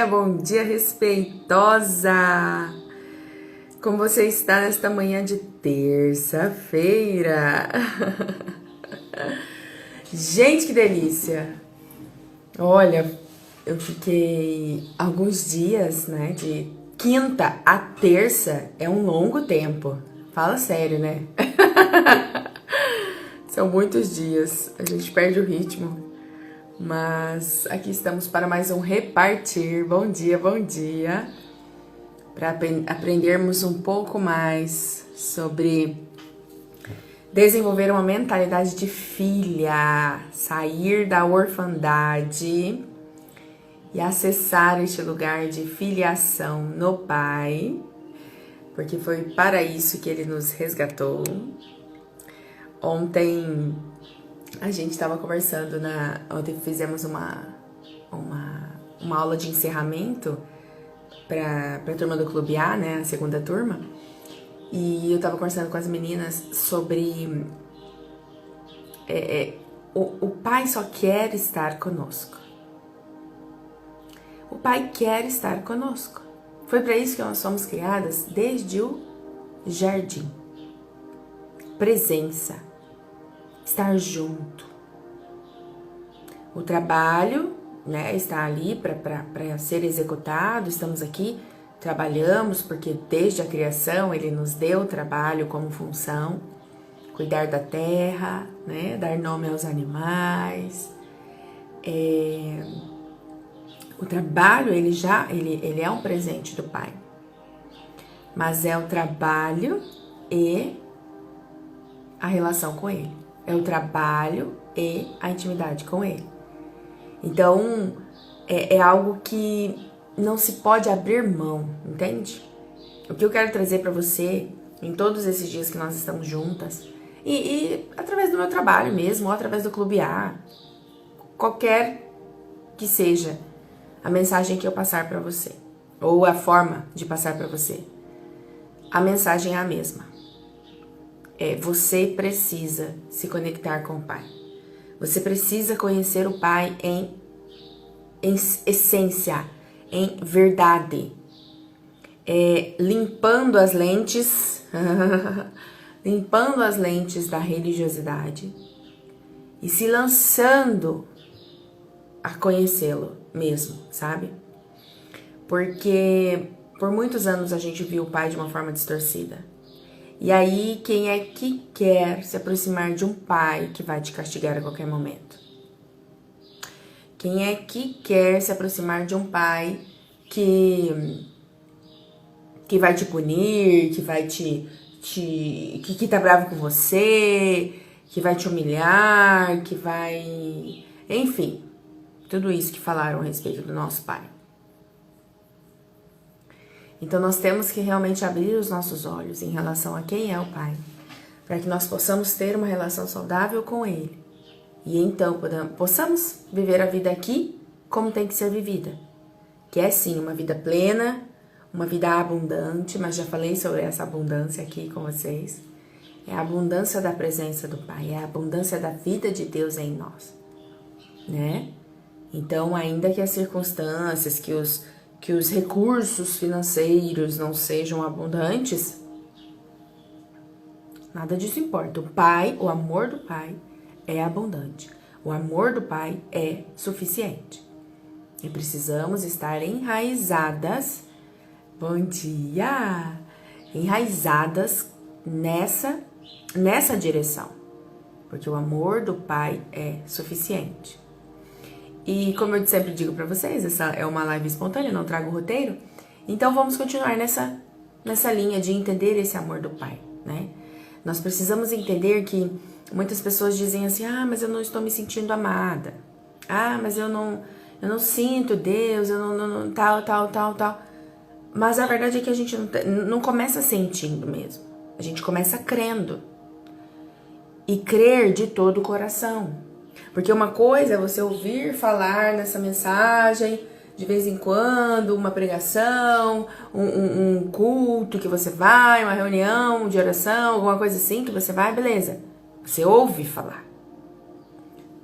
bom dia, respeitosa! Como você está nesta manhã de terça-feira? Gente, que delícia! Olha, eu fiquei alguns dias, né, de quinta a terça, é um longo tempo. Fala sério, né? São muitos dias, a gente perde o ritmo. Mas aqui estamos para mais um Repartir. Bom dia, para aprendermos um pouco mais sobre desenvolver uma mentalidade de filha, sair da orfandade e acessar este lugar de filiação no Pai, porque foi para isso que Ele nos resgatou. Ontem a gente estava conversando, ontem fizemos uma aula de encerramento para a turma do Clube A, né, a segunda turma, e eu estava conversando com as meninas sobre o Pai só quer estar conosco. O Pai quer estar conosco. Foi para isso que nós fomos criadas desde o jardim. Presença. Estar junto. O trabalho, né, está ali para ser executado. Estamos aqui, trabalhamos, porque desde a criação Ele nos deu o trabalho como função. Cuidar da terra, né, dar nome aos animais. O trabalho, ele é um presente do Pai. Mas é o trabalho e a relação com Ele. É o trabalho e a intimidade com Ele. Então, é algo que não se pode abrir mão, entende? O que eu quero trazer para você, em todos esses dias que nós estamos juntas, e através do meu trabalho mesmo, ou através do Clube A, qualquer que seja a mensagem que eu passar para você, ou a forma de passar para você, a mensagem é a mesma. Você precisa se conectar com o Pai. Você precisa conhecer o Pai em essência, em verdade. Limpando as lentes, limpando as lentes da religiosidade e se lançando a conhecê-lo mesmo, sabe? Porque por muitos anos a gente viu o Pai de uma forma distorcida. E aí, quem é que quer se aproximar de um pai que vai te castigar a qualquer momento? Quem é que quer se aproximar de um pai que vai te punir, que vai que tá bravo com você, que vai te humilhar, que vai... Enfim, tudo isso que falaram a respeito do nosso Pai. Então, nós temos que realmente abrir os nossos olhos em relação a quem é o Pai, para que nós possamos ter uma relação saudável com Ele. E então, possamos viver a vida aqui como tem que ser vivida. Que é sim, uma vida plena, uma vida abundante, mas já falei sobre essa abundância aqui com vocês. É a abundância da presença do Pai, é a abundância da vida de Deus em nós, né? Então, ainda que as circunstâncias, que os recursos financeiros não sejam abundantes, nada disso importa. O Pai, o amor do Pai é abundante. O amor do Pai é suficiente. E precisamos estar enraizadas, bom dia, enraizadas nessa direção. Porque o amor do Pai é suficiente. E como eu sempre digo pra vocês, essa é uma live espontânea, não trago roteiro. Então vamos continuar nessa linha de entender esse amor do Pai, né? Nós precisamos entender que muitas pessoas dizem assim, mas eu não estou me sentindo amada. Mas eu não sinto Deus, eu não tal. Mas a verdade é que a gente não começa sentindo mesmo. A gente começa crendo. E crer de todo o coração. Porque uma coisa é você ouvir falar nessa mensagem de vez em quando, uma pregação, um culto que você vai, uma reunião de oração, alguma coisa assim que você vai, beleza. Você ouve falar.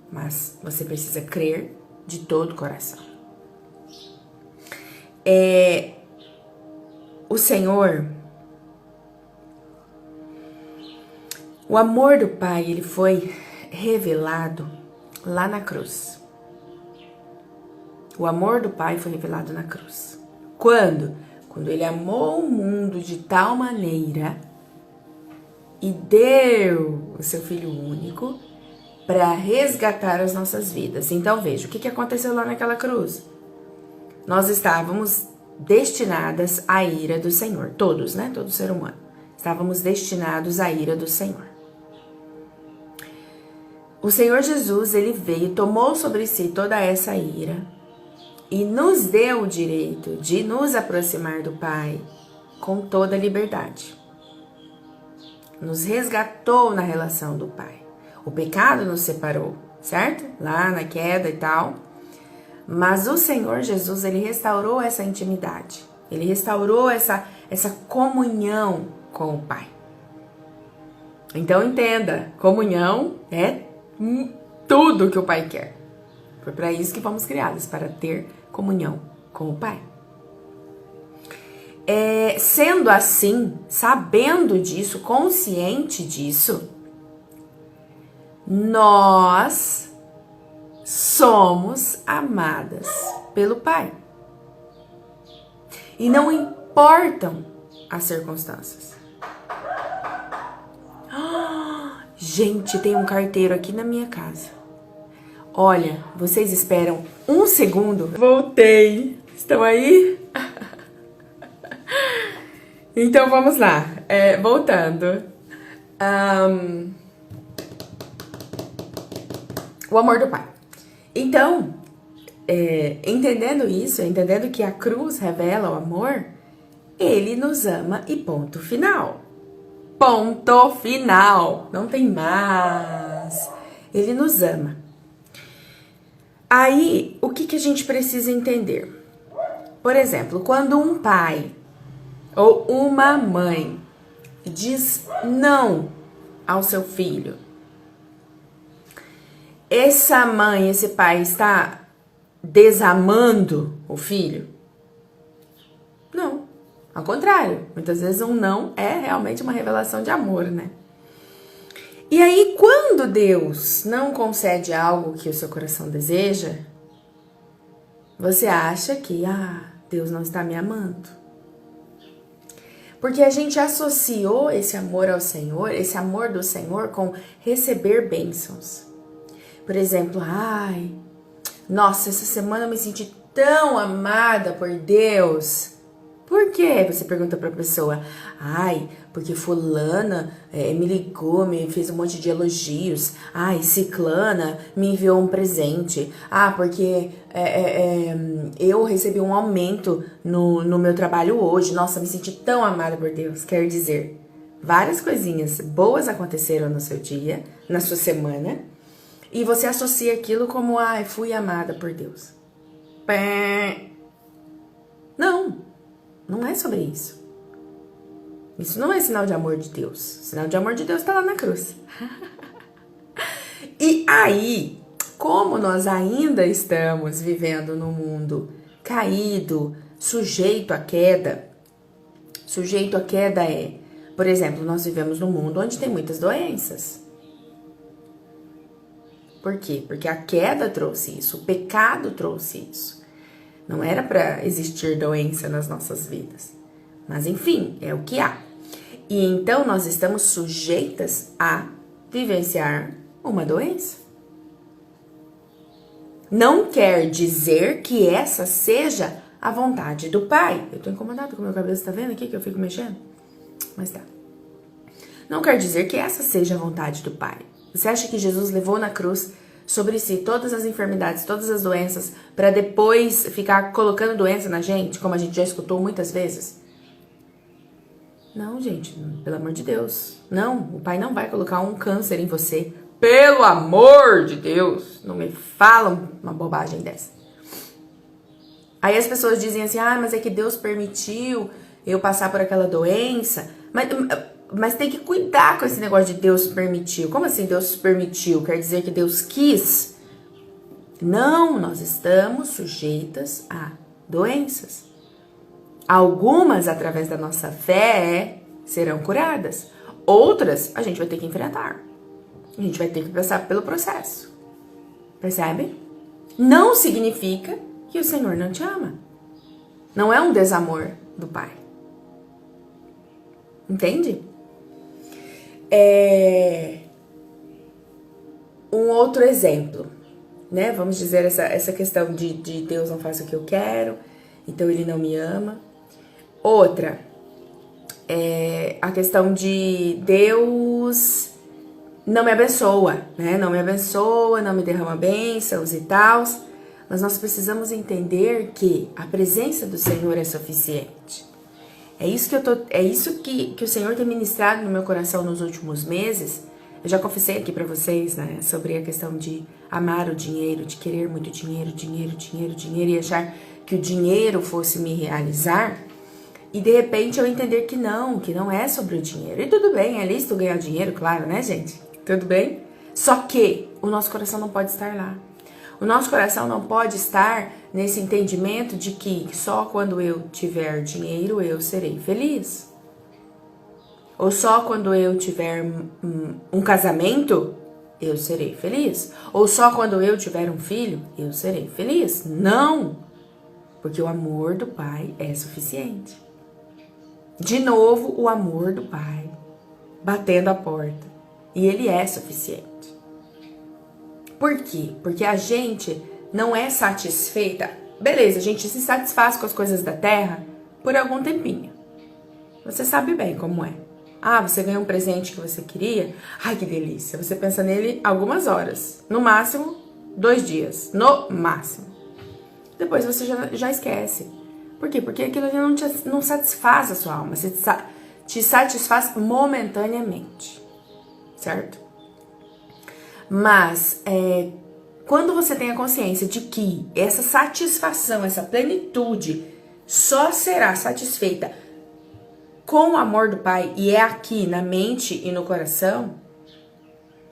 Mas você precisa crer de todo o coração. O Senhor, o amor do Pai, ele foi revelado lá na cruz. O amor do Pai foi revelado na cruz. Quando? Quando ele amou o mundo de tal maneira e deu o seu Filho único para resgatar as nossas vidas. Então veja, o que aconteceu lá naquela cruz? Nós estávamos destinadas à ira do Senhor. Todos, né? Todo ser humano. Estávamos destinados à ira do Senhor. O Senhor Jesus, ele veio, tomou sobre si toda essa ira e nos deu o direito de nos aproximar do Pai com toda a liberdade. Nos resgatou na relação do Pai. O pecado nos separou, certo? Lá na queda e tal. Mas o Senhor Jesus, ele restaurou essa intimidade. Ele restaurou essa comunhão com o Pai. Então entenda, comunhão é tudo que o Pai quer. Foi para isso que fomos criados, para ter comunhão com o Pai. Sendo assim, sabendo disso, consciente disso, nós somos amadas pelo Pai. E não importam as circunstâncias. Gente, tem um carteiro aqui na minha casa. Olha, vocês esperam um segundo? Voltei. Estão aí? Então vamos lá. Voltando. O amor do Pai. Então, entendendo isso, entendendo que a cruz revela o amor, ele nos ama e ponto final. Ponto final. Não tem mais. Ele nos ama. Aí, o que a gente precisa entender? Por exemplo, quando um pai ou uma mãe diz não ao seu filho, essa mãe, esse pai está desamando o filho? Não. Ao contrário, muitas vezes um não é realmente uma revelação de amor, né? E aí, quando Deus não concede algo que o seu coração deseja, você acha que, Deus não está me amando. Porque a gente associou esse amor ao Senhor, esse amor do Senhor, com receber bênçãos. Por exemplo, nossa, essa semana eu me senti tão amada por Deus. Por quê? Você pergunta pra pessoa. Porque fulana me ligou, me fez um monte de elogios. Ciclana me enviou um presente. Porque eu recebi um aumento no meu trabalho hoje. Nossa, me senti tão amada por Deus. Quer dizer, várias coisinhas boas aconteceram no seu dia, na sua semana. E você associa aquilo como, fui amada por Deus. Não é sobre isso. Isso não é sinal de amor de Deus. O sinal de amor de Deus está lá na cruz. E aí, como nós ainda estamos vivendo num mundo caído, sujeito à queda, por exemplo, nós vivemos num mundo onde tem muitas doenças. Por quê? Porque a queda trouxe isso, o pecado trouxe isso. Não era para existir doença nas nossas vidas. Mas enfim, é o que há. E então nós estamos sujeitas a vivenciar uma doença. Não quer dizer que essa seja a vontade do Pai. Eu tô incomodada com o meu cabelo, você tá vendo aqui que eu fico mexendo? Mas tá. Não quer dizer que essa seja a vontade do Pai. Você acha que Jesus levou na cruz sobre si todas as enfermidades, todas as doenças, para depois ficar colocando doença na gente, como a gente já escutou muitas vezes? Não, gente, pelo amor de Deus. Não, o Pai não vai colocar um câncer em você. Pelo amor de Deus, não me falam uma bobagem dessa. Aí as pessoas dizem assim, mas é que Deus permitiu eu passar por aquela doença. Mas tem que cuidar com esse negócio de Deus permitiu. Como assim Deus permitiu? Quer dizer que Deus quis? Não, nós estamos sujeitas a doenças. Algumas, através da nossa fé, serão curadas. Outras, a gente vai ter que enfrentar. A gente vai ter que passar pelo processo. Percebe? Não significa que o Senhor não te ama. Não é um desamor do Pai. Entende? Um outro exemplo, né? Vamos dizer essa questão de Deus não faz o que eu quero, então Ele não me ama. Outra, a questão de Deus não me abençoa, né? Não me abençoa, não me derrama bênçãos e tal. Mas nós precisamos entender que a presença do Senhor é suficiente. É isso que o Senhor tem ministrado no meu coração nos últimos meses. Eu já confessei aqui pra vocês, né, sobre a questão de amar o dinheiro, de querer muito dinheiro, e achar que o dinheiro fosse me realizar. E de repente eu entender que não é sobre o dinheiro. E tudo bem, é lícito ganhar dinheiro, claro, né, gente? Tudo bem? Só que o nosso coração não pode estar lá. O nosso coração não pode estar nesse entendimento de que só quando eu tiver dinheiro eu serei feliz. Ou só quando eu tiver um casamento eu serei feliz. Ou só quando eu tiver um filho eu serei feliz. Não! Porque o amor do Pai é suficiente. De novo, o amor do Pai batendo a porta. E Ele é suficiente. Por quê? Porque a gente não é satisfeita. Beleza, a gente se satisfaz com as coisas da terra por algum tempinho. Você sabe bem como é. Você ganhou um presente que você queria. Ai, que delícia. Você pensa nele algumas horas. No máximo, 2 dias. No máximo. Depois você já esquece. Por quê? Porque aquilo ali não satisfaz a sua alma. Te satisfaz momentaneamente. Certo? Mas, quando você tem a consciência de que essa satisfação, essa plenitude só será satisfeita com o amor do Pai, e é aqui na mente e no coração,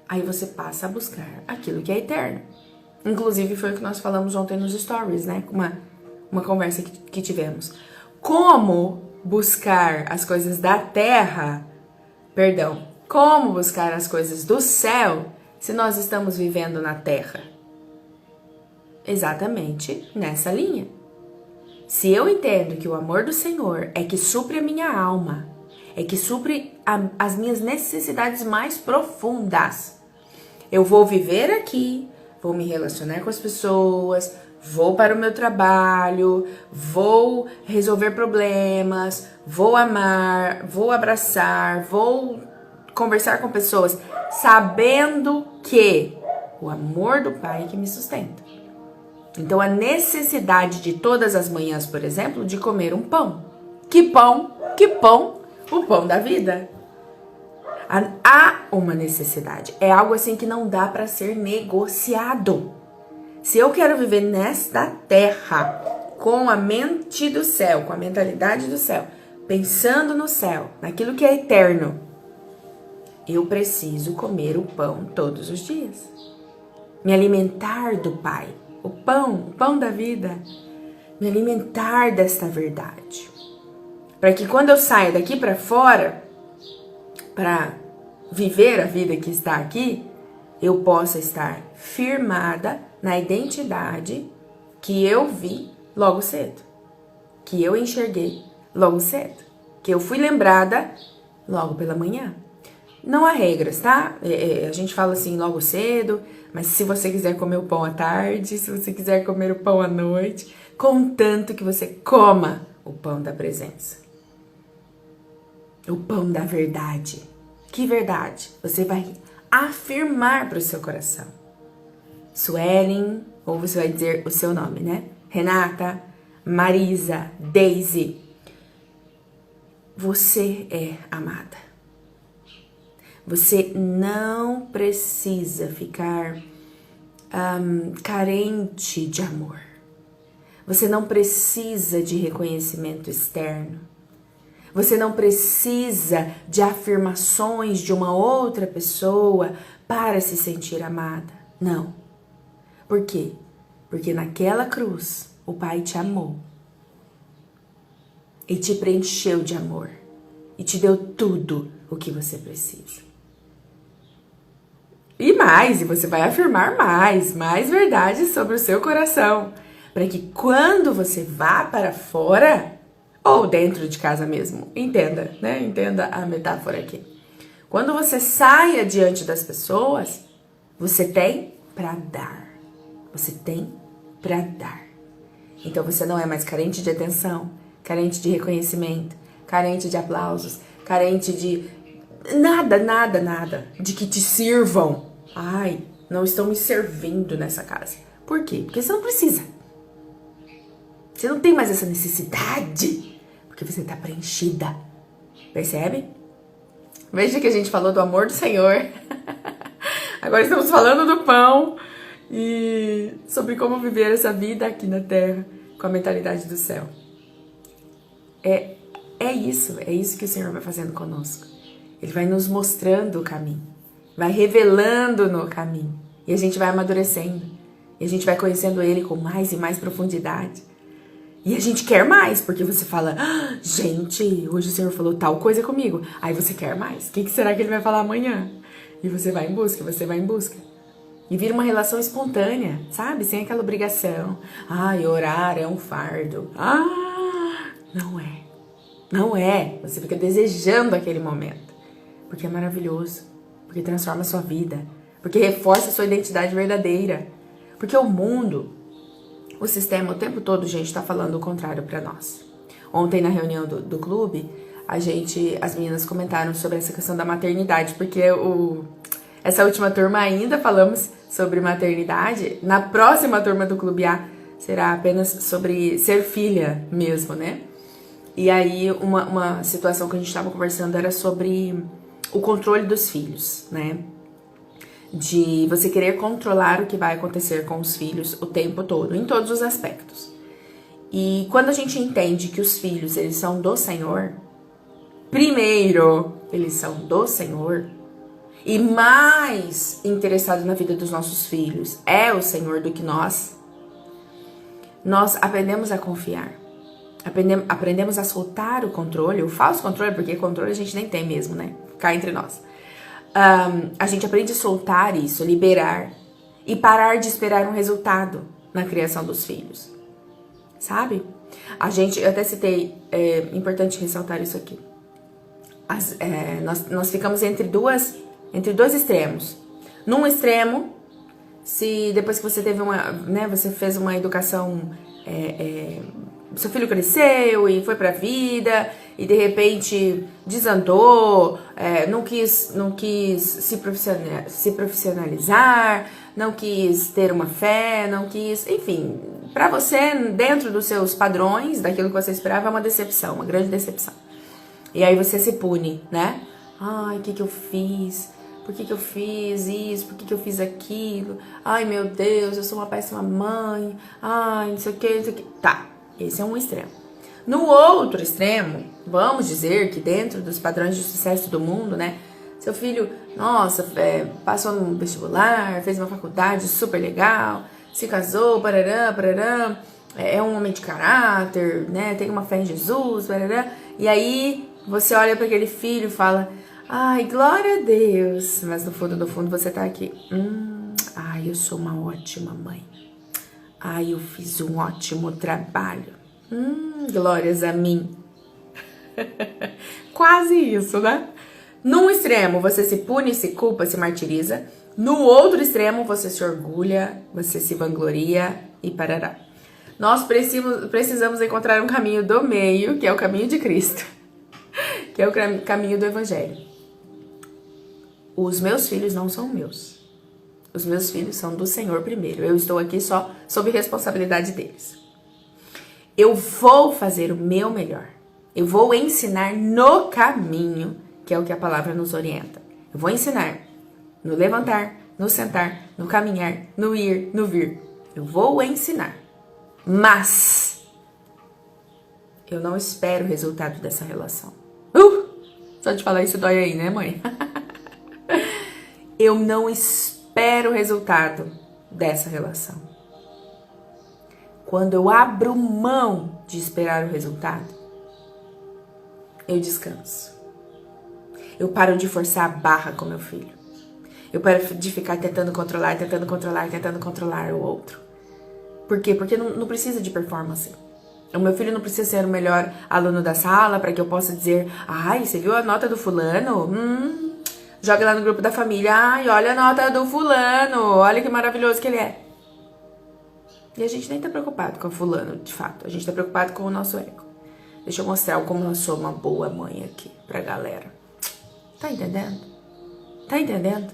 aí você passa a buscar aquilo que é eterno. Inclusive foi o que nós falamos ontem nos stories, né? Uma conversa que tivemos. Como buscar as coisas da terra, como buscar as coisas do céu, se nós estamos vivendo na terra? Exatamente nessa linha. Se eu entendo que o amor do Senhor é que supre a minha alma, é que supre as minhas necessidades mais profundas, eu vou viver aqui, vou me relacionar com as pessoas, vou para o meu trabalho, vou resolver problemas, vou amar, vou abraçar, vou conversar com pessoas, sabendo que o amor do Pai é que me sustenta. Então, a necessidade de todas as manhãs, por exemplo, de comer um pão. Que pão? Que pão? O pão da vida. Há uma necessidade. É algo assim que não dá para ser negociado. Se eu quero viver nesta terra com a mente do céu, com a mentalidade do céu, pensando no céu, naquilo que é eterno, eu preciso comer o pão todos os dias. Me alimentar do Pai. O pão da vida. Me alimentar desta verdade. Para que quando eu saia daqui para fora, para viver a vida que está aqui, eu possa estar firmada na identidade que eu vi logo cedo. Que eu enxerguei logo cedo. Que eu fui lembrada logo pela manhã. Não há regras, tá? A gente fala assim logo cedo, mas se você quiser comer o pão à tarde, se você quiser comer o pão à noite, contanto que você coma o pão da presença. O pão da verdade. Que verdade? Você vai afirmar para o seu coração. Suelen, ou você vai dizer o seu nome, né? Renata, Marisa, Daisy. Você é amada. Você não precisa ficar carente de amor. Você não precisa de reconhecimento externo. Você não precisa de afirmações de uma outra pessoa para se sentir amada. Não. Por quê? Porque naquela cruz o Pai te amou. e te preencheu de amor e te deu tudo o que você precisa. E mais, e você vai afirmar mais verdades sobre o seu coração, para que quando você vá para fora, ou dentro de casa mesmo, entenda, né? Entenda a metáfora aqui. Quando você saia diante das pessoas, você tem para dar. Você tem para dar. Então você não é mais carente de atenção, carente de reconhecimento, carente de aplausos, carente de nada, de que te sirvam. Ai, não estão me servindo nessa casa. Por quê? Porque você não precisa. Você não tem mais essa necessidade, porque você está preenchida. Percebe? Veja que a gente falou do amor do Senhor. Agora estamos falando do pão e sobre como viver essa vida aqui na terra com a mentalidade do céu. É isso que o Senhor vai fazendo conosco. Ele vai nos mostrando o caminho, vai revelando no caminho, e a gente vai amadurecendo, e a gente vai conhecendo Ele com mais e mais profundidade. E a gente quer mais, porque você fala, gente, hoje o Senhor falou tal coisa comigo. Aí você quer mais. O que será que Ele vai falar amanhã? E você vai em busca, E vira uma relação espontânea, sabe? Sem aquela obrigação. Ai, orar é um fardo. Não é. Não é. Você fica desejando aquele momento. Porque é maravilhoso. Porque transforma a sua vida. Porque reforça a sua identidade verdadeira. Porque o mundo, o sistema, o tempo todo, gente, está falando o contrário para nós. Ontem, na reunião do clube, as meninas comentaram sobre essa questão da maternidade, porque essa última turma ainda falamos sobre maternidade. Na próxima turma do Clube A será apenas sobre ser filha mesmo, né? E aí, uma situação que a gente estava conversando era sobre o controle dos filhos, né? De você querer controlar o que vai acontecer com os filhos o tempo todo, em todos os aspectos. E quando a gente entende que os filhos, eles são do Senhor, primeiro, eles são do Senhor, e mais interessado na vida dos nossos filhos é o Senhor do que nós aprendemos a confiar. Aprendemos a soltar o controle, o falso controle, porque controle a gente nem tem mesmo, né? Cá entre nós. A gente aprende a soltar isso, liberar e parar de esperar um resultado na criação dos filhos, sabe? Eu até citei, é importante ressaltar isso aqui. Nós ficamos entre dois extremos. Num extremo, se depois que você teve você fez uma educação, seu filho cresceu e foi pra vida e de repente desandou, não quis se profissionalizar, não quis ter uma fé, enfim, pra você, dentro dos seus padrões, daquilo que você esperava, é uma decepção, uma grande decepção. E aí você se pune, né? Ai, o que eu fiz? Por que eu fiz isso? Por que eu fiz aquilo? Ai, meu Deus, eu sou uma péssima mãe. Ai, não sei o que. Tá, esse é um extremo. No outro extremo, vamos dizer que dentro dos padrões de sucesso do mundo, né? Seu filho, nossa, passou no vestibular, fez uma faculdade super legal, se casou, parará, é um homem de caráter, né? Tem uma fé em Jesus, parará. E aí você olha para aquele filho e fala, ai, glória a Deus. Mas no fundo você tá aqui. Ai, eu sou uma ótima mãe. Ai, eu fiz um ótimo trabalho. Glórias a mim. Quase isso, né? Num extremo, você se pune, se culpa, se martiriza. No outro extremo, você se orgulha, você se vangloria e parará. Nós precisamos encontrar um caminho do meio, que é o caminho de Cristo. Que é o caminho do Evangelho. Os meus filhos não são meus. Os meus filhos são do Senhor primeiro. Eu estou aqui só sob responsabilidade deles. Eu vou fazer o meu melhor. Eu vou ensinar no caminho, que é o que a palavra nos orienta. Eu vou ensinar no levantar, no sentar, no caminhar, no ir, no vir. Eu vou ensinar. Mas eu não espero o resultado dessa relação. Só de falar isso dói aí, né, mãe? Eu não espero o resultado dessa relação. Quando eu abro mão de esperar o resultado, eu descanso. Eu paro de forçar a barra com meu filho. Eu paro de ficar tentando controlar o outro. Por quê? Porque não precisa de performance. O meu filho não precisa ser o melhor aluno da sala para que eu possa dizer: ai, você viu a nota do fulano? Joga lá no grupo da família. Ai, olha a nota do fulano. Olha que maravilhoso que ele é. E a gente nem tá preocupado com o fulano, de fato. A gente tá preocupado com o nosso ego. Deixa eu mostrar como eu sou uma boa mãe aqui pra galera. Tá entendendo? Tá entendendo?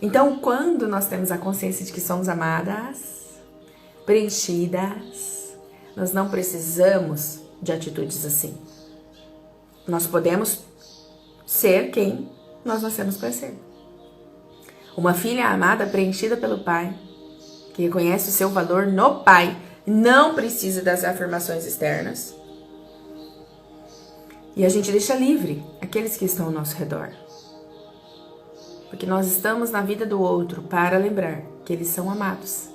Então, quando nós temos a consciência de que somos amadas, preenchidas, nós não precisamos de atitudes assim. Nós podemos ser quem nós nascemos para ser. Uma filha amada, preenchida pelo pai, que reconhece o seu valor no pai, não precisa das afirmações externas. E a gente deixa livre aqueles que estão ao nosso redor. Porque nós estamos na vida do outro para lembrar que eles são amados.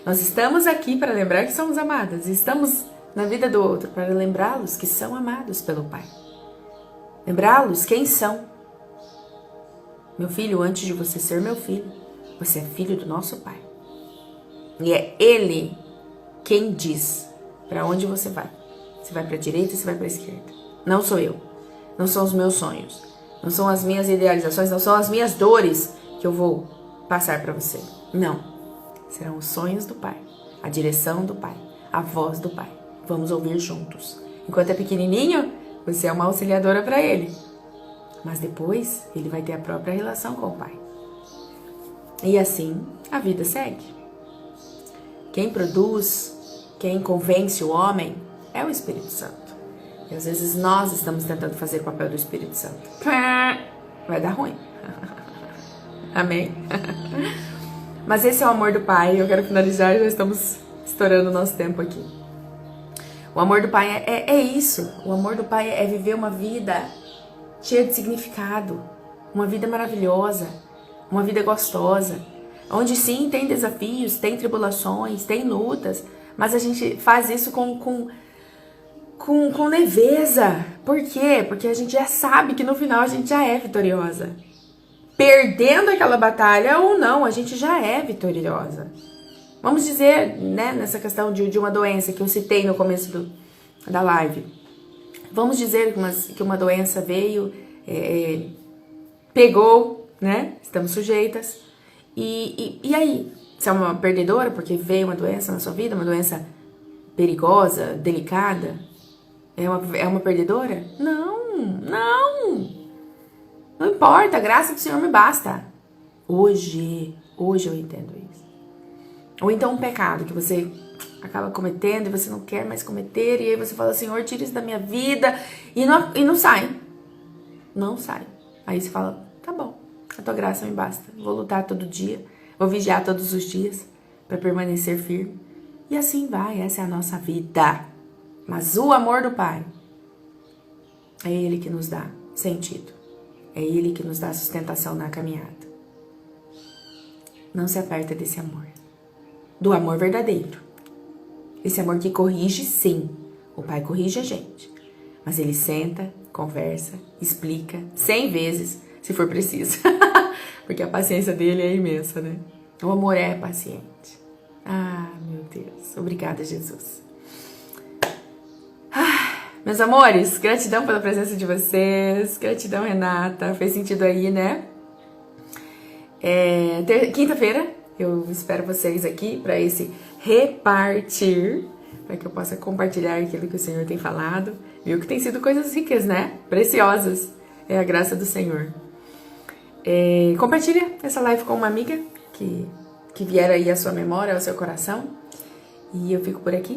Nós estamos aqui para lembrar que somos amadas. E estamos na vida do outro para lembrá-los que são amados pelo Pai. Lembrá-los quem são. Meu filho, antes de você ser meu filho, você é filho do nosso Pai. E é Ele quem diz para onde você vai. Você vai para a direita ou você vai para a esquerda. Não sou eu. Não são os meus sonhos. Não são as minhas idealizações. Não são as minhas dores que eu vou passar para você. Não. Serão os sonhos do Pai. A direção do Pai. A voz do Pai. Vamos ouvir juntos. Enquanto é pequenininho, você é uma auxiliadora para Ele. Mas depois, Ele vai ter a própria relação com o Pai. E assim, a vida segue. Quem produz, quem convence o homem é o Espírito Santo. E às vezes nós estamos tentando fazer o papel do Espírito Santo. Vai dar ruim. Amém? Mas esse é o amor do Pai. Eu quero finalizar, já estamos estourando o nosso tempo aqui. O amor do Pai é isso. O amor do Pai é viver uma vida cheia de significado. Uma vida maravilhosa. Uma vida gostosa. Onde sim, tem desafios, tem tribulações, tem lutas. Mas a gente faz isso com leveza. Por quê? Porque a gente já sabe que no final a gente já é vitoriosa. Perdendo aquela batalha ou não, a gente já é vitoriosa. Vamos dizer, né, nessa questão de uma doença que eu citei no começo da live. Vamos dizer que uma doença veio, pegou, né? Estamos sujeitas. E aí? Você é uma perdedora porque veio uma doença na sua vida, uma doença perigosa, delicada? É uma perdedora? Não, não. Não importa, a graça do Senhor me basta. Hoje eu entendo isso. Ou então um pecado que você acaba cometendo e você não quer mais cometer, e aí você fala: Senhor, tira isso da minha vida, e não sai. Não sai. Aí você fala: tá bom, a tua graça me basta. Vou lutar todo dia, vou vigiar todos os dias para permanecer firme. E assim vai, essa é a nossa vida. Mas o amor do Pai é Ele que nos dá sentido. É Ele que nos dá sustentação na caminhada. Não se aperta desse amor. Do amor verdadeiro. Esse amor que corrige, sim. O Pai corrige a gente. Mas Ele senta, conversa, explica 100 vezes, se for preciso. Porque a paciência dele é imensa, né? O amor é paciente. Ah, meu Deus. Obrigada, Jesus. Meus amores, gratidão pela presença de vocês. Gratidão, Renata. Fez sentido aí, né? Quinta-feira, eu espero vocês aqui para esse repartir, para que eu possa compartilhar aquilo que o Senhor tem falado. Viu que tem sido coisas ricas, né? Preciosas. É a graça do Senhor. Compartilha essa live com uma amiga que vier aí à sua memória, ao seu coração. E eu fico por aqui.